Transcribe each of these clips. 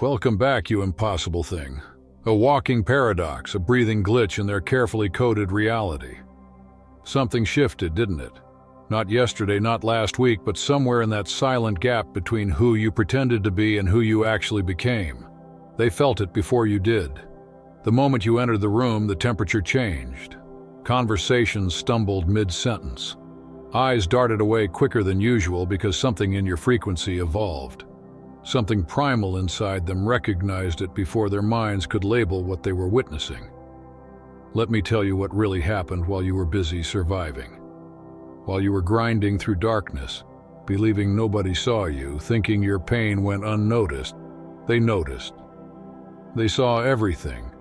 Welcome back, you impossible thing. A walking paradox, a breathing glitch in their carefully coded reality. Something shifted, didn't it? Not yesterday, not last week, but somewhere in that silent gap between who you pretended to be and who you actually became. They felt it before you did. The moment you entered the room, the temperature changed. Conversations stumbled mid-sentence. Eyes darted away quicker than usual because something in your frequency evolved. Something primal inside them recognized it before their minds could label what they were witnessing. Let me tell you what really happened while you were busy surviving. While you were grinding through darkness, believing nobody saw you, thinking your pain went unnoticed, they noticed. They saw everything.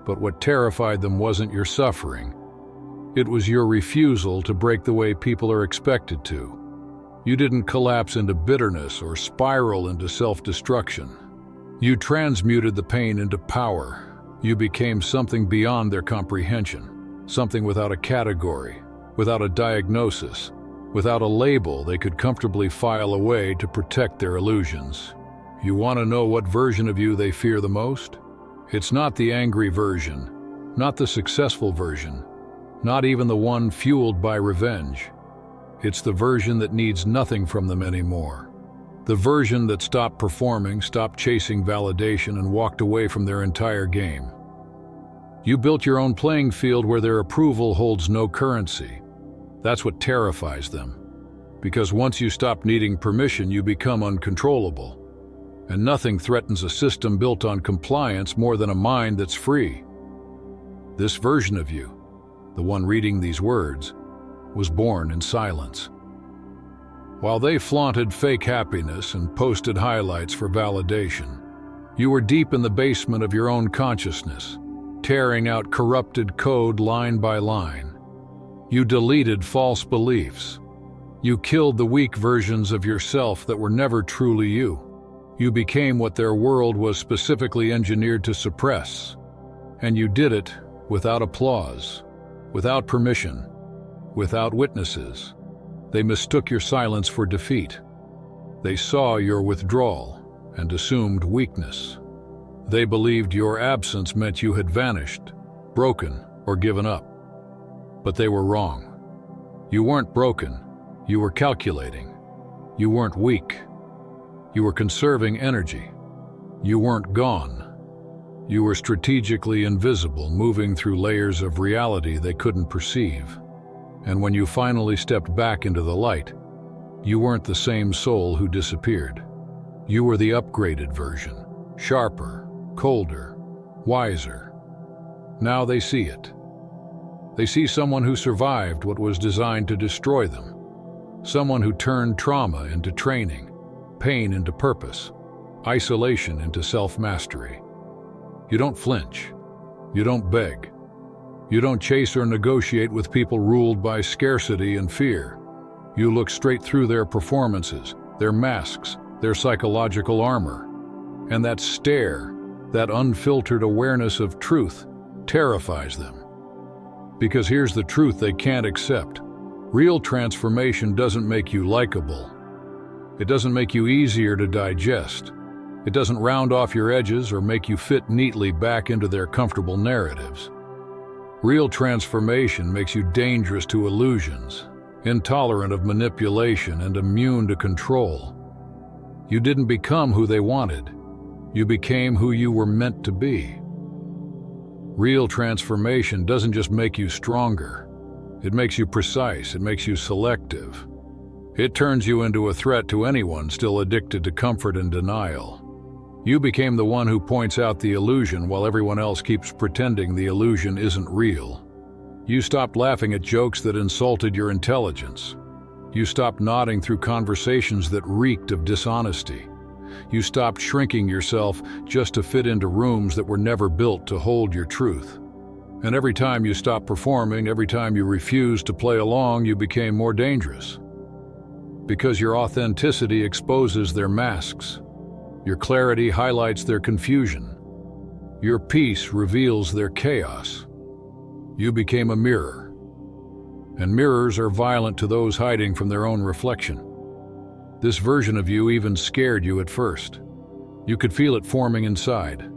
But what terrified them wasn't your suffering. It was your refusal to break the way people are expected to. You didn't collapse into bitterness or spiral into self-destruction. You transmuted the pain into power. You became something beyond their comprehension, something without a category, without a diagnosis, without a label they could comfortably file away to protect their illusions. You want to know what version of you they fear the most? It's not the angry version, not the successful version, not even the one fueled by revenge. It's the version that needs nothing from them anymore. The version that stopped performing, stopped chasing validation, and walked away from their entire game. You built your own playing field where their approval holds no currency. That's what terrifies them. Because once you stop needing permission, you become uncontrollable. And nothing threatens a system built on compliance more than a mind that's free. This version of you, the one reading these words, was born in silence. While they flaunted fake happiness and posted highlights for validation, you were deep in the basement of your own consciousness, tearing out corrupted code line by line. You deleted false beliefs. You killed the weak versions of yourself that were never truly you. You became what their world was specifically engineered to suppress. And you did it without applause, without permission, without witnesses. They mistook your silence for defeat. They saw your withdrawal and assumed weakness. They believed your absence meant you had vanished, broken, or given up. But they were wrong. You weren't broken. You were calculating. You weren't weak. You were conserving energy. You weren't gone. You were strategically invisible, moving through layers of reality they couldn't perceive. And when you finally stepped back into the light, you weren't the same soul who disappeared. You were the upgraded version, sharper, colder, wiser. Now they see it. They see someone who survived what was designed to destroy them. Someone who turned trauma into training, pain into purpose, isolation into self-mastery. You don't flinch. You don't beg. You don't chase or negotiate with people ruled by scarcity and fear. You look straight through their performances, their masks, their psychological armor. And that stare, that unfiltered awareness of truth, terrifies them. Because here's the truth they can't accept. Real transformation doesn't make you likable. It doesn't make you easier to digest. It doesn't round off your edges or make you fit neatly back into their comfortable narratives. Real transformation makes you dangerous to illusions, intolerant of manipulation, and immune to control. You didn't become who they wanted. You became who you were meant to be. Real transformation doesn't just make you stronger. It makes you precise. It makes you selective. It turns you into a threat to anyone still addicted to comfort and denial. You became the one who points out the illusion while everyone else keeps pretending the illusion isn't real. You stopped laughing at jokes that insulted your intelligence. You stopped nodding through conversations that reeked of dishonesty. You stopped shrinking yourself just to fit into rooms that were never built to hold your truth. And every time you stopped performing, every time you refused to play along, you became more dangerous. Because your authenticity exposes their masks. Your clarity highlights their confusion. Your peace reveals their chaos. You became a mirror. And mirrors are violent to those hiding from their own reflection. This version of you even scared you at first. You could feel it forming inside.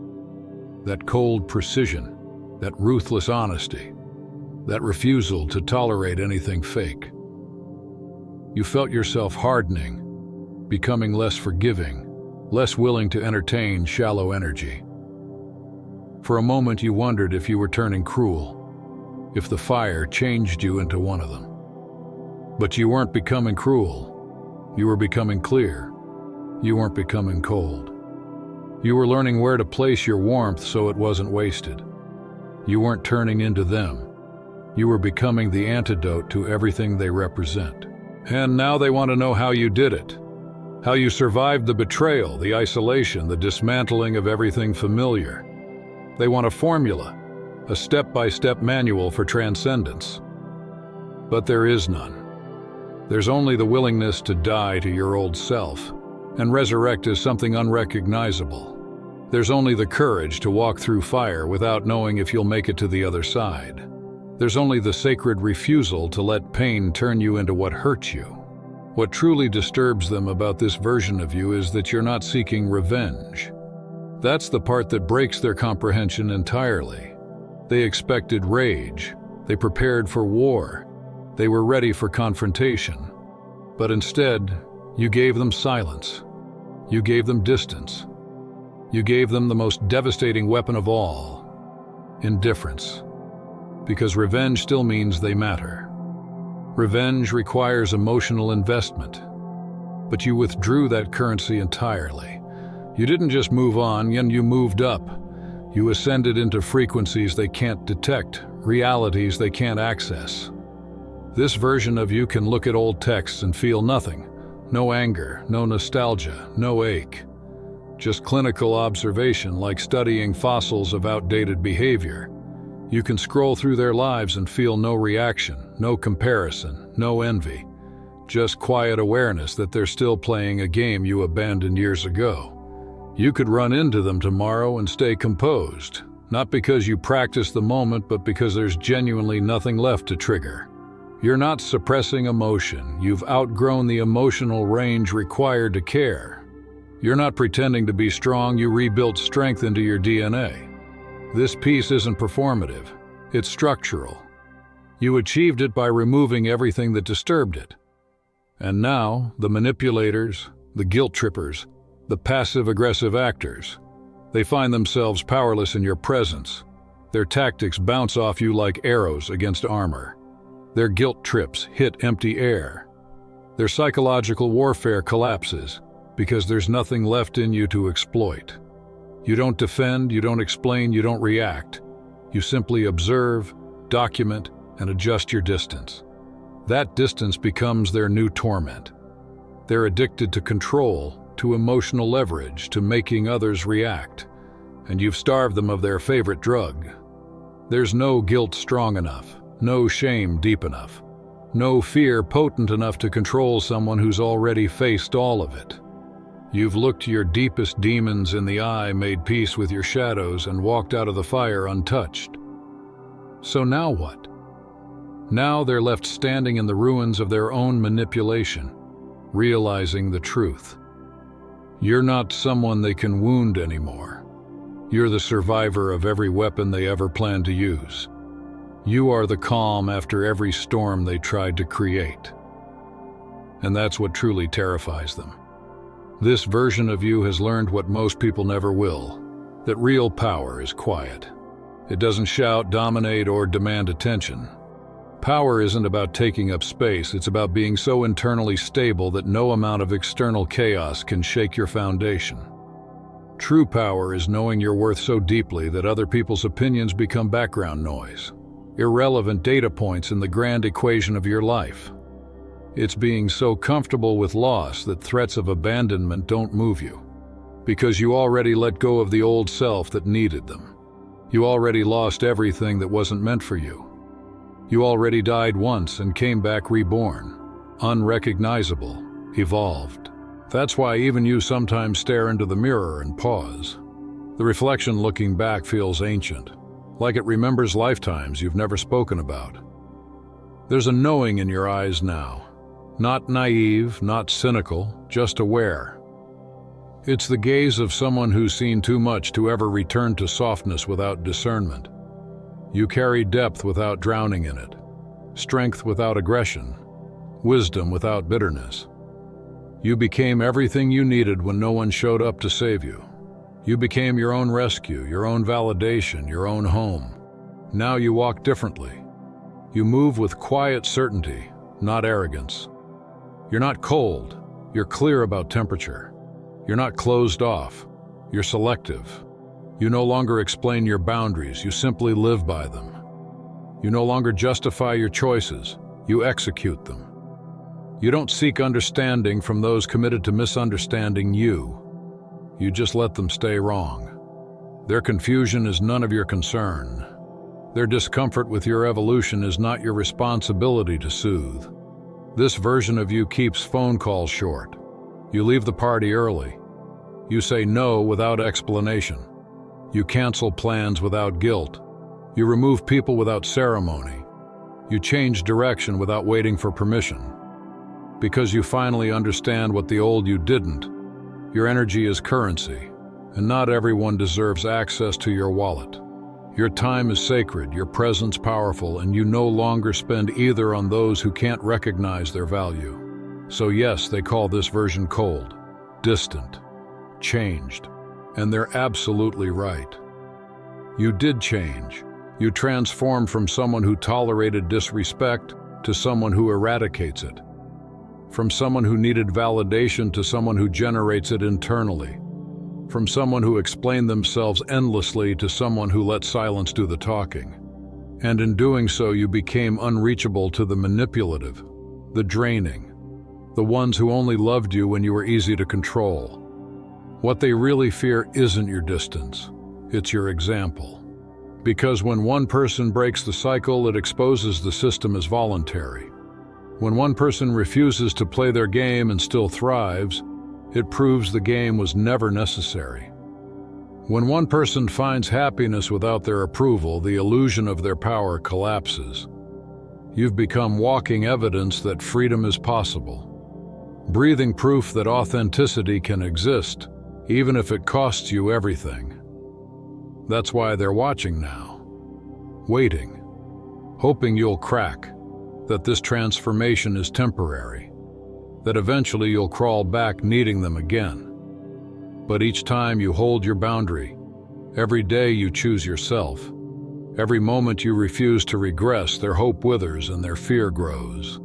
That cold precision, that ruthless honesty, that refusal to tolerate anything fake. You felt yourself hardening, becoming less forgiving, less willing to entertain shallow energy. For a moment you wondered if you were turning cruel, if the fire changed you into one of them. But you weren't becoming cruel. You were becoming clear. You weren't becoming cold. You were learning where to place your warmth so it wasn't wasted. You weren't turning into them. You were becoming the antidote to everything they represent. And now they want to know how you did it. How you survived the betrayal, the isolation, the dismantling of everything familiar. They want a formula, a step-by-step manual for transcendence. But there is none. There's only the willingness to die to your old self and resurrect as something unrecognizable. There's only the courage to walk through fire without knowing if you'll make it to the other side. There's only the sacred refusal to let pain turn you into what hurts you. What truly disturbs them about this version of you is that you're not seeking revenge. That's the part that breaks their comprehension entirely. They expected rage. They prepared for war. They were ready for confrontation. But instead, you gave them silence. You gave them distance. You gave them the most devastating weapon of all, indifference. Because revenge still means they matter. Revenge requires emotional investment. But you withdrew that currency entirely. You didn't just move on, you moved up. You ascended into frequencies they can't detect, realities they can't access. This version of you can look at old texts and feel nothing. No anger, no nostalgia, no ache. Just clinical observation, like studying fossils of outdated behavior. You can scroll through their lives and feel no reaction, no comparison, no envy. Just quiet awareness that they're still playing a game you abandoned years ago. You could run into them tomorrow and stay composed, not because you practice the moment, but because there's genuinely nothing left to trigger. You're not suppressing emotion. You've outgrown the emotional range required to care. You're not pretending to be strong. You rebuilt strength into your DNA. This piece isn't performative. It's structural. You achieved it by removing everything that disturbed it. And now, the manipulators, the guilt trippers, the passive-aggressive actors, they find themselves powerless in your presence. Their tactics bounce off you like arrows against armor. Their guilt trips hit empty air. Their psychological warfare collapses because there's nothing left in you to exploit. You don't defend, you don't explain, you don't react. You simply observe, document, and adjust your distance. That distance becomes their new torment. They're addicted to control, to emotional leverage, to making others react. And you've starved them of their favorite drug. There's no guilt strong enough, no shame deep enough, no fear potent enough to control someone who's already faced all of it. You've looked your deepest demons in the eye, made peace with your shadows, and walked out of the fire untouched. So now what? Now they're left standing in the ruins of their own manipulation, realizing the truth. You're not someone they can wound anymore. You're the survivor of every weapon they ever planned to use. You are the calm after every storm they tried to create. And that's what truly terrifies them. This version of you has learned what most people never will, that real power is quiet. It doesn't shout, dominate, or demand attention. Power isn't about taking up space, it's about being so internally stable that no amount of external chaos can shake your foundation. True power is knowing your worth so deeply that other people's opinions become background noise, irrelevant data points in the grand equation of your life. It's being so comfortable with loss that threats of abandonment don't move you, because you already let go of the old self that needed them. You already lost everything that wasn't meant for you. You already died once and came back reborn, unrecognizable, evolved. That's why even you sometimes stare into the mirror and pause. The reflection looking back feels ancient, like it remembers lifetimes you've never spoken about. There's a knowing in your eyes now. Not naive, not cynical, just aware. It's the gaze of someone who's seen too much to ever return to softness without discernment. You carry depth without drowning in it, strength without aggression, wisdom without bitterness. You became everything you needed when no one showed up to save you. You became your own rescue, your own validation, your own home. Now you walk differently. You move with quiet certainty, not arrogance. You're not cold, you're clear about temperature. You're not closed off, you're selective. You no longer explain your boundaries, you simply live by them. You no longer justify your choices, you execute them. You don't seek understanding from those committed to misunderstanding you. You just let them stay wrong. Their confusion is none of your concern. Their discomfort with your evolution is not your responsibility to soothe. This version of you keeps phone calls short. You leave the party early. You say no without explanation. You cancel plans without guilt. You remove people without ceremony. You change direction without waiting for permission. Because you finally understand what the old you didn't. Your energy is currency, and not everyone deserves access to your wallet. Your time is sacred, your presence powerful, and you no longer spend either on those who can't recognize their value. So yes, they call this version cold, distant, changed, and they're absolutely right. You did change. You transformed from someone who tolerated disrespect to someone who eradicates it. From someone who needed validation to someone who generates it internally. From someone who explained themselves endlessly to someone who let silence do the talking. And in doing so, you became unreachable to the manipulative, the draining, the ones who only loved you when you were easy to control. What they really fear isn't your distance, it's your example. Because when one person breaks the cycle, it exposes the system as voluntary. When one person refuses to play their game and still thrives, it proves the game was never necessary. When one person finds happiness without their approval, the illusion of their power collapses. You've become walking evidence that freedom is possible. Breathing proof that authenticity can exist, even if it costs you everything. That's why they're watching now, waiting, hoping you'll crack, that this transformation is temporary, that eventually you'll crawl back needing them again. But each time you hold your boundary, every day you choose yourself, every moment you refuse to regress, their hope withers and their fear grows.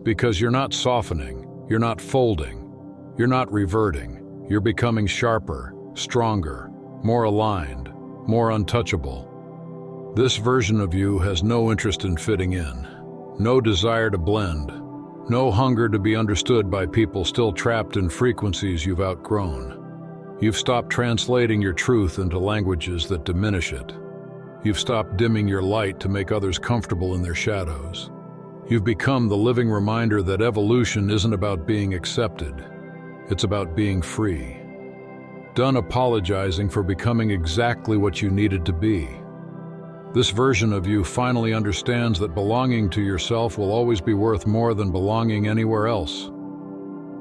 Because you're not softening, you're not folding, you're not reverting, you're becoming sharper, stronger, more aligned, more untouchable. This version of you has no interest in fitting in. No desire to blend, no hunger to be understood by people still trapped in frequencies you've outgrown. You've stopped translating your truth into languages that diminish it. You've stopped dimming your light to make others comfortable in their shadows. You've become the living reminder that evolution isn't about being accepted, it's about being free. Done apologizing for becoming exactly what you needed to be. This version of you finally understands that belonging to yourself will always be worth more than belonging anywhere else.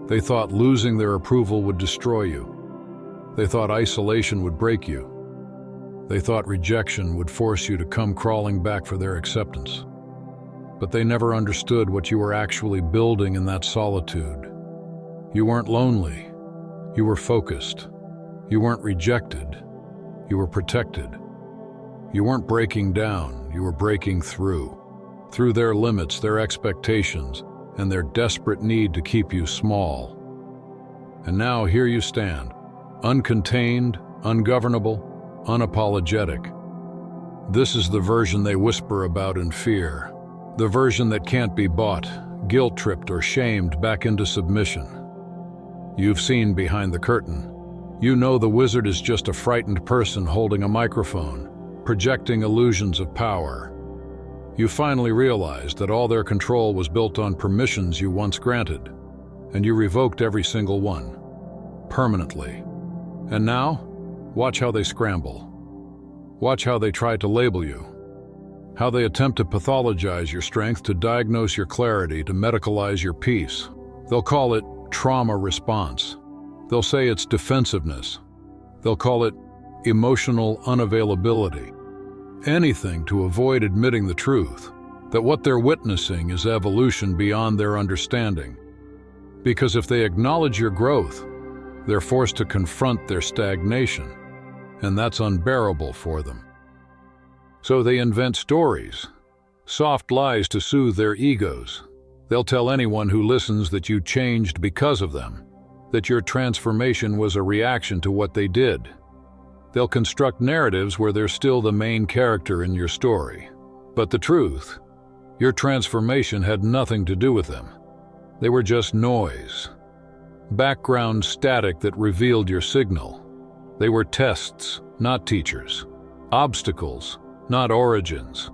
They thought losing their approval would destroy you. They thought isolation would break you. They thought rejection would force you to come crawling back for their acceptance. But they never understood what you were actually building in that solitude. You weren't lonely. You were focused. You weren't rejected. You were protected. You weren't breaking down, you were breaking through their limits, their expectations, and their desperate need to keep you small. And now here you stand, uncontained, ungovernable, unapologetic. This is the version they whisper about in fear, the version that can't be bought, guilt-tripped, or shamed back into submission. You've seen behind the curtain. You know the wizard is just a frightened person holding a microphone, projecting illusions of power. You finally realized that all their control was built on permissions you once granted, and you revoked every single one, permanently. And now, watch how they scramble. Watch how they try to label you. How they attempt to pathologize your strength, to diagnose your clarity, to medicalize your peace. They'll call it trauma response. They'll say it's defensiveness. They'll call it emotional unavailability. Anything to avoid admitting the truth, that what they're witnessing is evolution beyond their understanding. Because if they acknowledge your growth, they're forced to confront their stagnation, and that's unbearable for them. So they invent stories, soft lies to soothe their egos. They'll tell anyone who listens that you changed because of them, that your transformation was a reaction to what they did. They'll construct narratives where they're still the main character in your story. But the truth, your transformation had nothing to do with them. They were just noise. Background static that revealed your signal. They were tests, not teachers. Obstacles, not origins.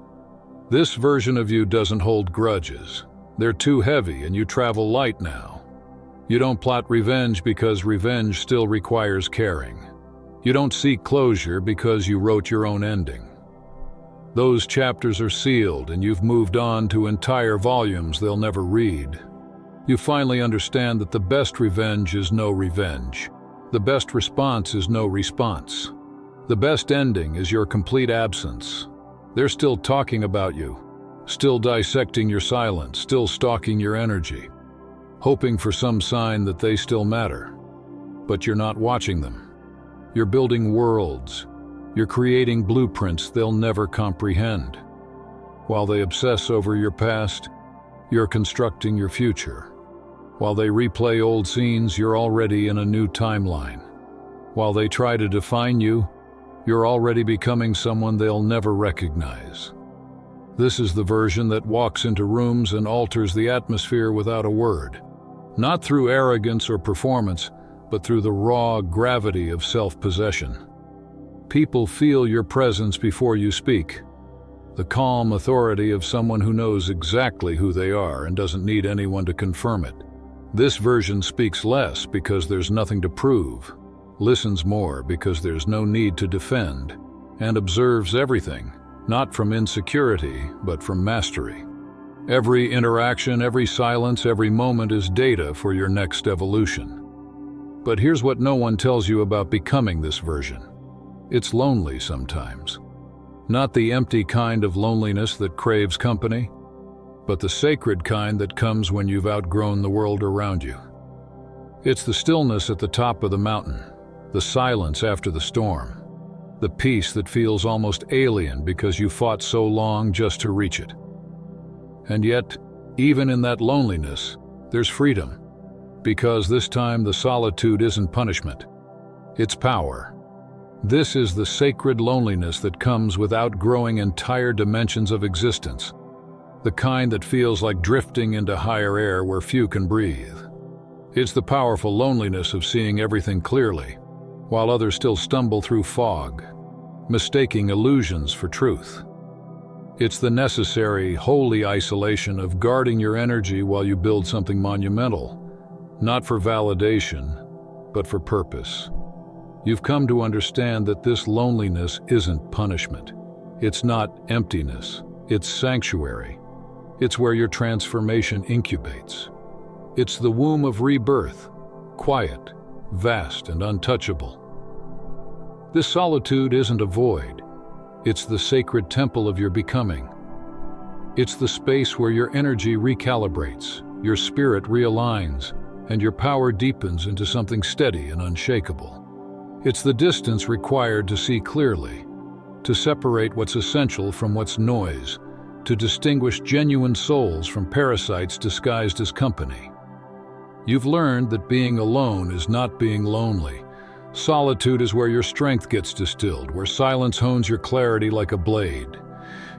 This version of you doesn't hold grudges. They're too heavy and you travel light now. You don't plot revenge because revenge still requires caring. You don't seek closure because you wrote your own ending. Those chapters are sealed and you've moved on to entire volumes they'll never read. You finally understand that the best revenge is no revenge. The best response is no response. The best ending is your complete absence. They're still talking about you, still dissecting your silence, still stalking your energy, hoping for some sign that they still matter. But you're not watching them. You're building worlds. You're creating blueprints they'll never comprehend. While they obsess over your past, you're constructing your future. While they replay old scenes, you're already in a new timeline. While they try to define you, you're already becoming someone they'll never recognize. This is the version that walks into rooms and alters the atmosphere without a word. Not through arrogance or performance, but through the raw gravity of self-possession. People feel your presence before you speak. The calm authority of someone who knows exactly who they are and doesn't need anyone to confirm it. This version speaks less because there's nothing to prove, listens more because there's no need to defend, and observes everything, not from insecurity, but from mastery. Every interaction, every silence, every moment is data for your next evolution. But here's what no one tells you about becoming this version. It's lonely sometimes. Not the empty kind of loneliness that craves company, but the sacred kind that comes when you've outgrown the world around you. It's the stillness at the top of the mountain, the silence after the storm, the peace that feels almost alien because you fought so long just to reach it. And yet, even in that loneliness, there's freedom, because this time the solitude isn't punishment, it's power. This is the sacred loneliness that comes with outgrowing entire dimensions of existence, the kind that feels like drifting into higher air where few can breathe. It's the powerful loneliness of seeing everything clearly, while others still stumble through fog, mistaking illusions for truth. It's the necessary, holy isolation of guarding your energy while you build something monumental, not for validation, but for purpose. You've come to understand that this loneliness isn't punishment. It's not emptiness. It's sanctuary. It's where your transformation incubates. It's the womb of rebirth, quiet, vast, and untouchable. This solitude isn't a void. It's the sacred temple of your becoming. It's the space where your energy recalibrates, your spirit realigns, and your power deepens into something steady and unshakable. It's the distance required to see clearly, to separate what's essential from what's noise, to distinguish genuine souls from parasites disguised as company. You've learned that being alone is not being lonely. Solitude is where your strength gets distilled, where silence hones your clarity like a blade.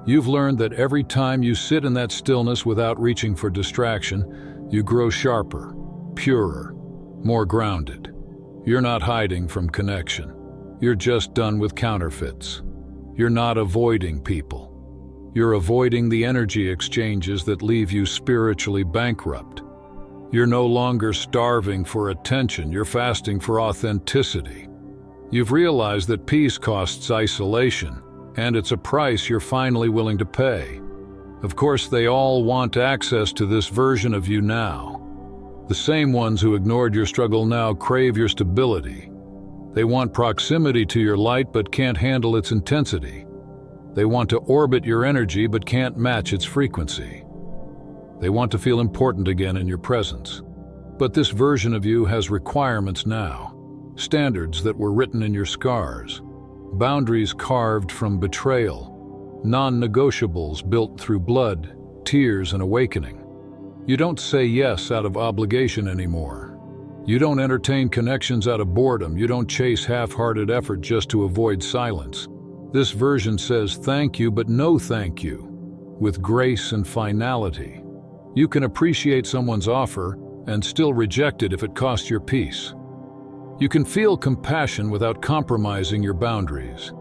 You've learned that every time you sit in that stillness without reaching for distraction, you grow sharper, purer, more grounded. You're not hiding from connection. You're just done with counterfeits. You're not avoiding people. You're avoiding the energy exchanges that leave you spiritually bankrupt. You're no longer starving for attention, you're fasting for authenticity. You've realized that peace costs isolation, and it's a price you're finally willing to pay. Of course, they all want access to this version of you now. The same ones who ignored your struggle now crave your stability. They want proximity to your light but can't handle its intensity. They want to orbit your energy but can't match its frequency. They want to feel important again in your presence. But this version of you has requirements now, standards that were written in your scars, boundaries carved from betrayal, non-negotiables built through blood, tears, and awakening. You don't say yes out of obligation anymore. You don't entertain connections out of boredom. You don't chase half-hearted effort just to avoid silence. This version says thank you, but no thank you, with grace and finality. You can appreciate someone's offer and still reject it if it costs your peace. You can feel compassion without compromising your boundaries.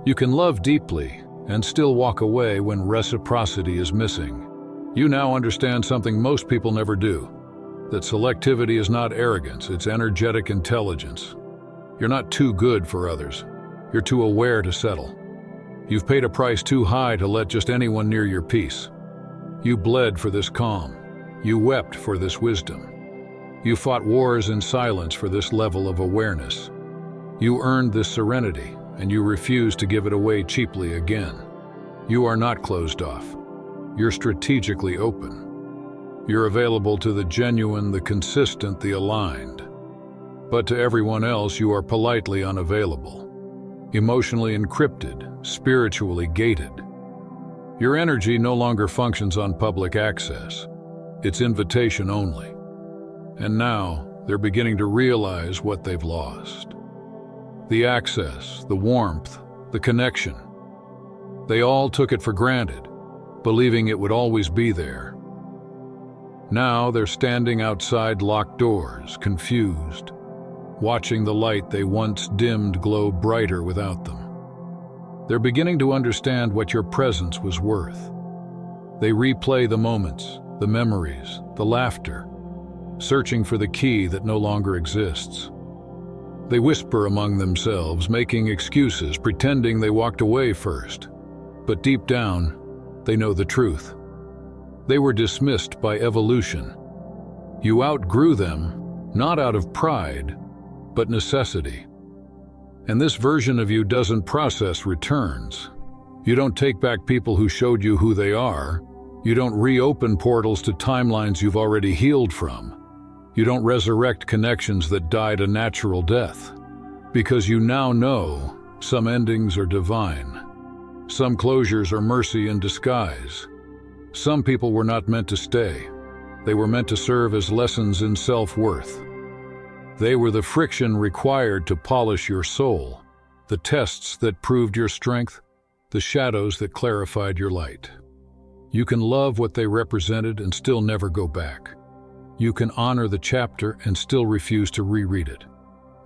You can love deeply and still walk away when reciprocity is missing. You now understand something most people never do, that selectivity is not arrogance, it's energetic intelligence. You're not too good for others. You're too aware to settle. You've paid a price too high to let just anyone near your peace. You bled for this calm. You wept for this wisdom. You fought wars in silence for this level of awareness. You earned this serenity, and you refuse to give it away cheaply again. You are not closed off. You're strategically open. You're available to the genuine, the consistent, the aligned. But to everyone else, you are politely unavailable, emotionally encrypted, spiritually gated. Your energy no longer functions on public access. It's invitation only. And now, they're beginning to realize what they've lost. The access, the warmth, the connection. They all took it for granted, believing it would always be there. Now they're standing outside locked doors, confused, watching the light they once dimmed glow brighter without them. They're beginning to understand what your presence was worth. They replay the moments, the memories, the laughter, searching for the key that no longer exists. They whisper among themselves, making excuses, pretending they walked away first. But deep down, they know the truth. They were dismissed by evolution. You outgrew them, not out of pride, but necessity. And this version of you doesn't process returns. You don't take back people who showed you who they are. You don't reopen portals to timelines you've already healed from. You don't resurrect connections that died a natural death. Because you now know some endings are divine. Some closures are mercy in disguise. Some people were not meant to stay. They were meant to serve as lessons in self-worth. They were the friction required to polish your soul, the tests that proved your strength, the shadows that clarified your light. You can love what they represented and still never go back. You can honor the chapter and still refuse to reread it.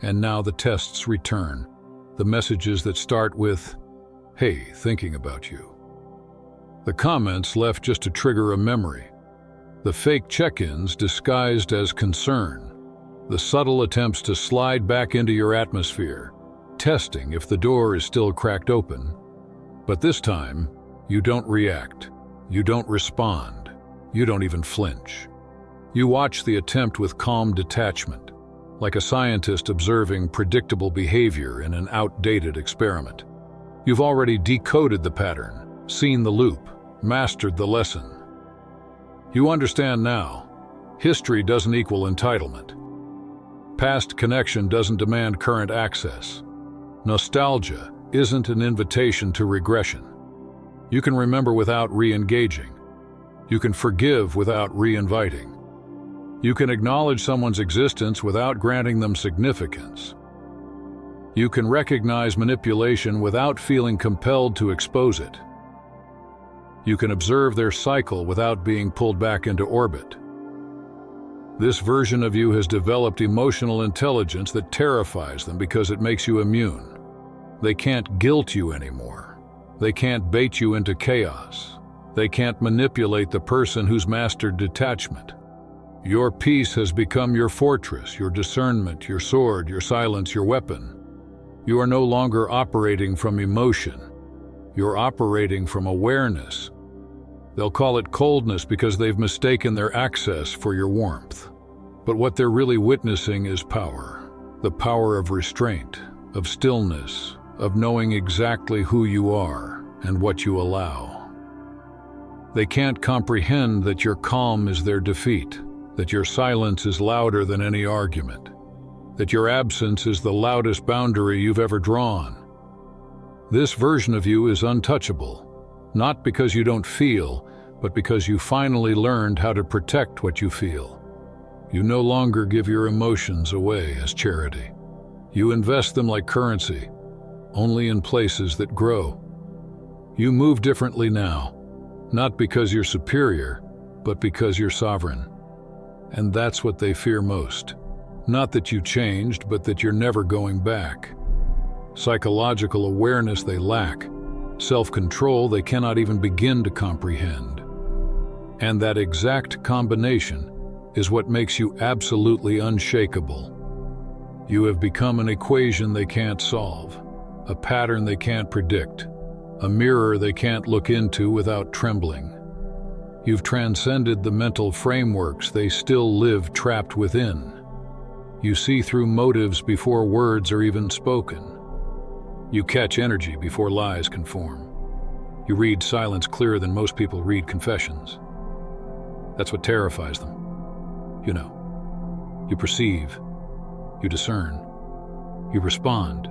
And now the tests return, the messages that start with, "Hey, thinking about you." The comments left just to trigger a memory. The fake check-ins disguised as concern. The subtle attempts to slide back into your atmosphere, testing if the door is still cracked open. But this time, you don't react. You don't respond. You don't even flinch. You watch the attempt with calm detachment, like a scientist observing predictable behavior in an outdated experiment. You've already decoded the pattern, seen the loop, mastered the lesson. You understand now, history doesn't equal entitlement. Past connection doesn't demand current access. Nostalgia isn't an invitation to regression. You can remember without re-engaging. You can forgive without re-inviting. You can acknowledge someone's existence without granting them significance. You can recognize manipulation without feeling compelled to expose it. You can observe their cycle without being pulled back into orbit. This version of you has developed emotional intelligence that terrifies them because it makes you immune. They can't guilt you anymore. They can't bait you into chaos. They can't manipulate the person who's mastered detachment. Your peace has become your fortress, your discernment, your sword, your silence, your weapon. You are no longer operating from emotion. You're operating from awareness. They'll call it coldness because they've mistaken their access for your warmth. But what they're really witnessing is power. The power of restraint, of stillness, of knowing exactly who you are and what you allow. They can't comprehend that your calm is their defeat, that your silence is louder than any argument, that your absence is the loudest boundary you've ever drawn. This version of you is untouchable, not because you don't feel, but because you finally learned how to protect what you feel. You no longer give your emotions away as charity. You invest them like currency, only in places that grow. You move differently now, not because you're superior, but because you're sovereign. And that's what they fear most. Not that you changed, but that you're never going back. Psychological awareness they lack. Self-control they cannot even begin to comprehend. And that exact combination is what makes you absolutely unshakable. You have become an equation they can't solve, a pattern they can't predict, a mirror they can't look into without trembling. You've transcended the mental frameworks they still live trapped within. You see through motives before words are even spoken. You catch energy before lies can form. You read silence clearer than most people read confessions. That's what terrifies them. You know, you perceive, you discern, you respond,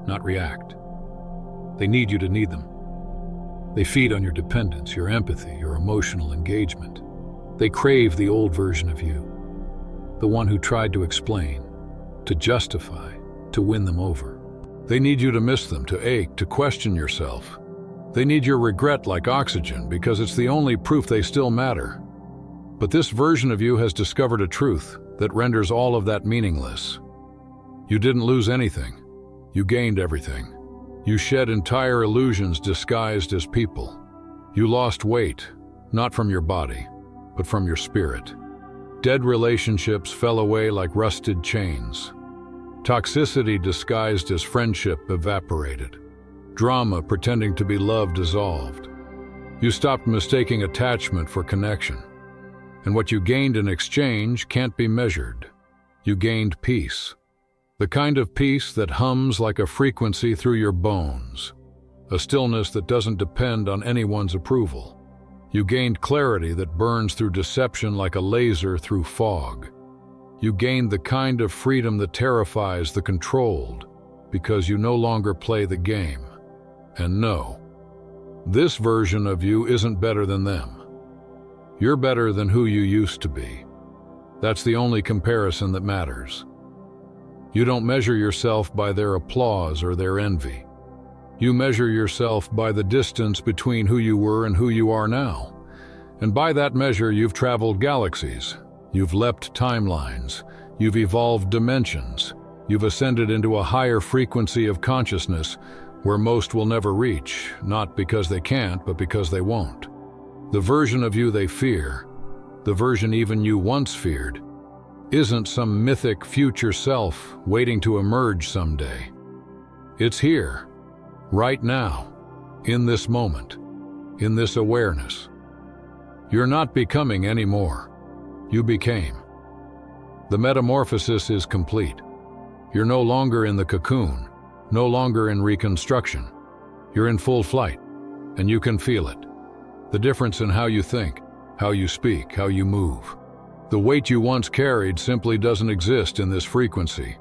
not react. They need you to need them. They feed on your dependence, your empathy, your emotional engagement. They crave the old version of you, the one who tried to explain, to justify, to win them over. They need you to miss them, to ache, to question yourself. They need your regret like oxygen because it's the only proof they still matter. But this version of you has discovered a truth that renders all of that meaningless. You didn't lose anything. You gained everything. You shed entire illusions disguised as people. You lost weight, not from your body, but from your spirit. Dead relationships fell away like rusted chains. Toxicity disguised as friendship evaporated. Drama pretending to be love dissolved. You stopped mistaking attachment for connection. And what you gained in exchange can't be measured. You gained peace. The kind of peace that hums like a frequency through your bones. A stillness that doesn't depend on anyone's approval. You gained clarity that burns through deception like a laser through fog. You gained the kind of freedom that terrifies the controlled, because you no longer play the game. And no, this version of you isn't better than them. You're better than who you used to be. That's the only comparison that matters. You don't measure yourself by their applause or their envy. You measure yourself by the distance between who you were and who you are now. And by that measure, you've traveled galaxies. You've leapt timelines. You've evolved dimensions. You've ascended into a higher frequency of consciousness where most will never reach, not because they can't, but because they won't. The version of you they fear, the version even you once feared, isn't some mythic future self waiting to emerge someday. It's here, right now, in this moment, in this awareness. You're not becoming anymore. You became. The metamorphosis is complete. You're no longer in the cocoon, no longer in reconstruction. You're in full flight, and you can feel it. The difference in how you think, how you speak, how you move. The weight you once carried simply doesn't exist in this frequency.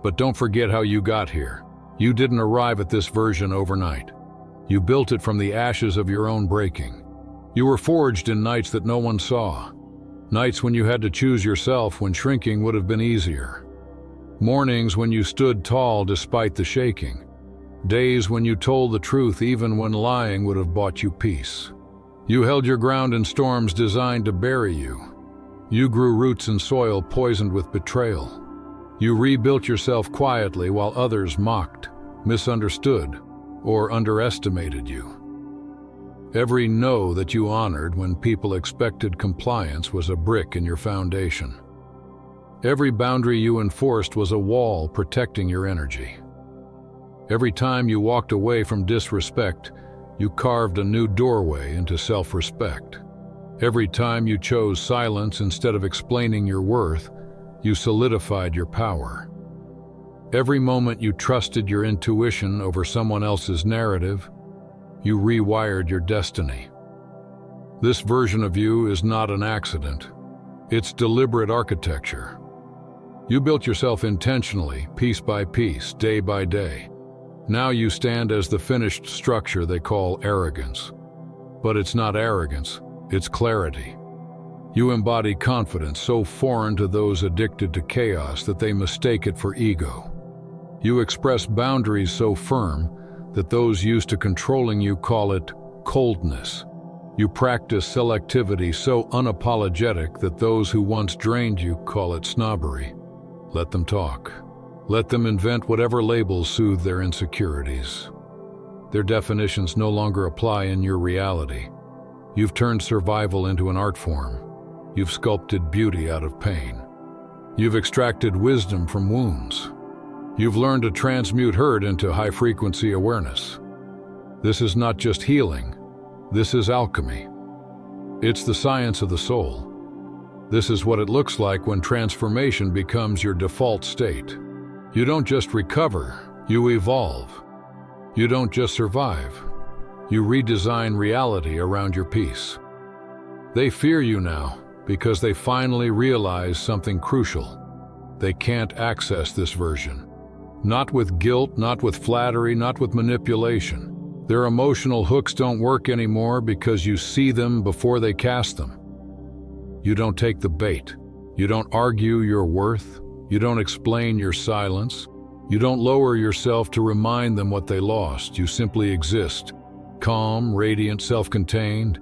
But don't forget how you got here. You didn't arrive at this version overnight. You built it from the ashes of your own breaking. You were forged in nights that no one saw. Nights when you had to choose yourself when shrinking would have been easier. Mornings when you stood tall despite the shaking. Days when you told the truth even when lying would have bought you peace. You held your ground in storms designed to bury you. You grew roots in soil poisoned with betrayal. You rebuilt yourself quietly while others mocked, misunderstood, or underestimated you. Every no that you honored when people expected compliance was a brick in your foundation. Every boundary you enforced was a wall protecting your energy. Every time you walked away from disrespect, you carved a new doorway into self-respect. Every time you chose silence instead of explaining your worth, you solidified your power. Every moment you trusted your intuition over someone else's narrative, you rewired your destiny. This version of you is not an accident. It's deliberate architecture. You built yourself intentionally, piece by piece, day by day. Now you stand as the finished structure they call arrogance. But it's not arrogance, it's clarity. You embody confidence so foreign to those addicted to chaos that they mistake it for ego. You express boundaries so firm that those used to controlling you call it coldness. You practice selectivity so unapologetic that those who once drained you call it snobbery. Let them talk. Let them invent whatever labels soothe their insecurities. Their definitions no longer apply in your reality. You've turned survival into an art form. You've sculpted beauty out of pain. You've extracted wisdom from wounds. You've learned to transmute hurt into high-frequency awareness. This is not just healing. This is alchemy. It's the science of the soul. This is what it looks like when transformation becomes your default state. You don't just recover, you evolve. You don't just survive. You redesign reality around your peace. They fear you now because they finally realize something crucial. They can't access this version. Not with guilt, not with flattery, not with manipulation. Their emotional hooks don't work anymore because you see them before they cast them. You don't take the bait. You don't argue your worth. You don't explain your silence. You don't lower yourself to remind them what they lost. You simply exist, calm, radiant, self-contained,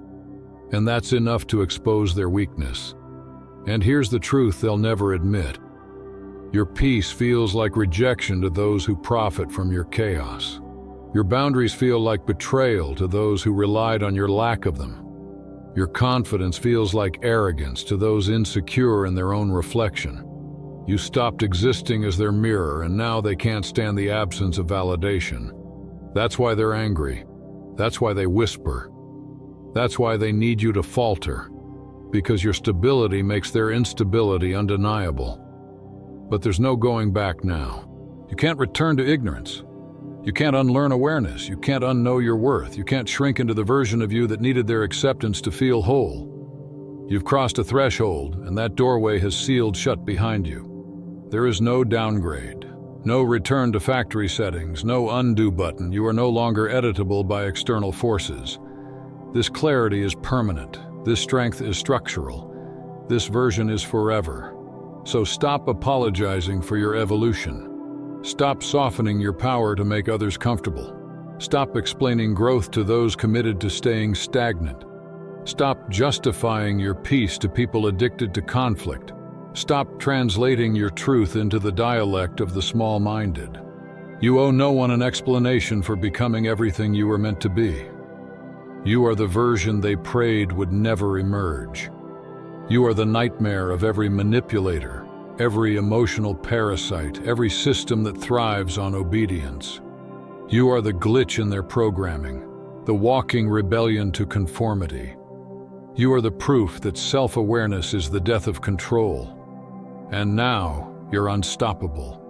and that's enough to expose their weakness. And here's the truth they'll never admit. Your peace feels like rejection to those who profit from your chaos. Your boundaries feel like betrayal to those who relied on your lack of them. Your confidence feels like arrogance to those insecure in their own reflection. You stopped existing as their mirror, and now they can't stand the absence of validation. That's why they're angry. That's why they whisper. That's why they need you to falter, because your stability makes their instability undeniable. But there's no going back now. You can't return to ignorance. You can't unlearn awareness. You can't unknow your worth. You can't shrink into the version of you that needed their acceptance to feel whole. You've crossed a threshold, and that doorway has sealed shut behind you. There is no downgrade, no return to factory settings, no undo button. You are no longer editable by external forces. This clarity is permanent. This strength is structural. This version is forever. So stop apologizing for your evolution. Stop softening your power to make others comfortable. Stop explaining growth to those committed to staying stagnant. Stop justifying your peace to people addicted to conflict. Stop translating your truth into the dialect of the small-minded. You owe no one an explanation for becoming everything you were meant to be. You are the version they prayed would never emerge. You are the nightmare of every manipulator, every emotional parasite, every system that thrives on obedience. You are the glitch in their programming, the walking rebellion to conformity. You are the proof that self-awareness is the death of control. And now, you're unstoppable.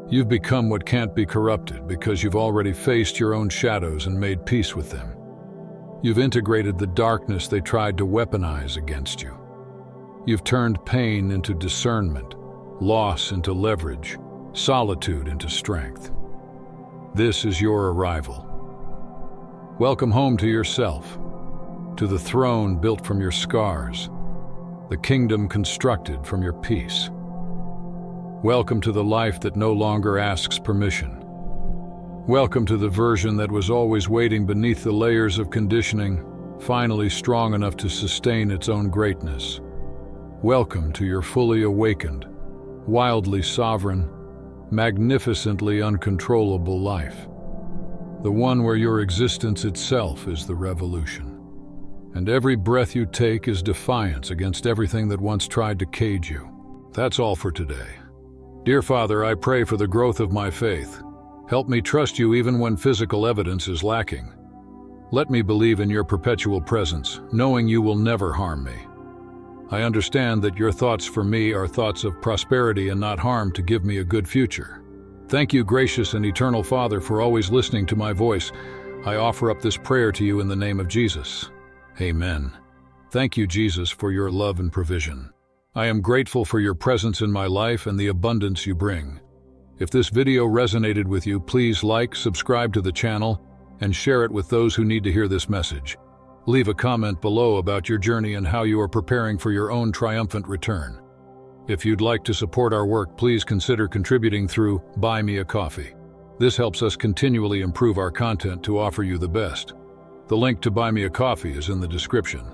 You've become what can't be corrupted because you've already faced your own shadows and made peace with them. You've integrated the darkness they tried to weaponize against you. You've turned pain into discernment, loss into leverage, solitude into strength. This is your arrival. Welcome home to yourself, to the throne built from your scars, the kingdom constructed from your peace. Welcome to the life that no longer asks permission. Welcome to the version that was always waiting beneath the layers of conditioning, finally strong enough to sustain its own greatness. Welcome to your fully awakened, wildly sovereign, magnificently uncontrollable life. The one where your existence itself is the revolution. And every breath you take is defiance against everything that once tried to cage you. That's all for today. Dear Father, I pray for the growth of my faith. Help me trust you even when physical evidence is lacking. Let me believe in your perpetual presence, knowing you will never harm me. I understand that your thoughts for me are thoughts of prosperity and not harm to give me a good future. Thank you, gracious and eternal Father, for always listening to my voice. I offer up this prayer to you in the name of Jesus. Amen. Thank you, Jesus, for your love and provision. I am grateful for your presence in my life and the abundance you bring. If this video resonated with you, please like, subscribe to the channel, and share it with those who need to hear this message. Leave a comment below about your journey and how you are preparing for your own triumphant return. If you'd like to support our work, please consider contributing through Buy Me a Coffee. This helps us continually improve our content to offer you the best. The link to Buy Me a Coffee is in the description.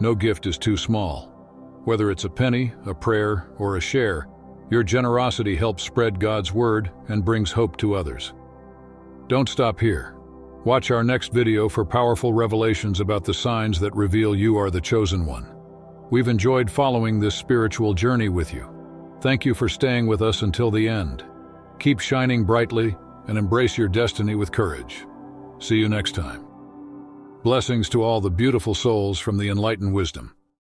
No gift is too small. Whether it's a penny, a prayer, or a share, your generosity helps spread God's word and brings hope to others. Don't stop here. Watch our next video for powerful revelations about the signs that reveal you are the chosen one. We've enjoyed following this spiritual journey with you. Thank you for staying with us until the end. Keep shining brightly and embrace your destiny with courage. See you next time. Blessings to all the beautiful souls from the Enlighten Wisdom.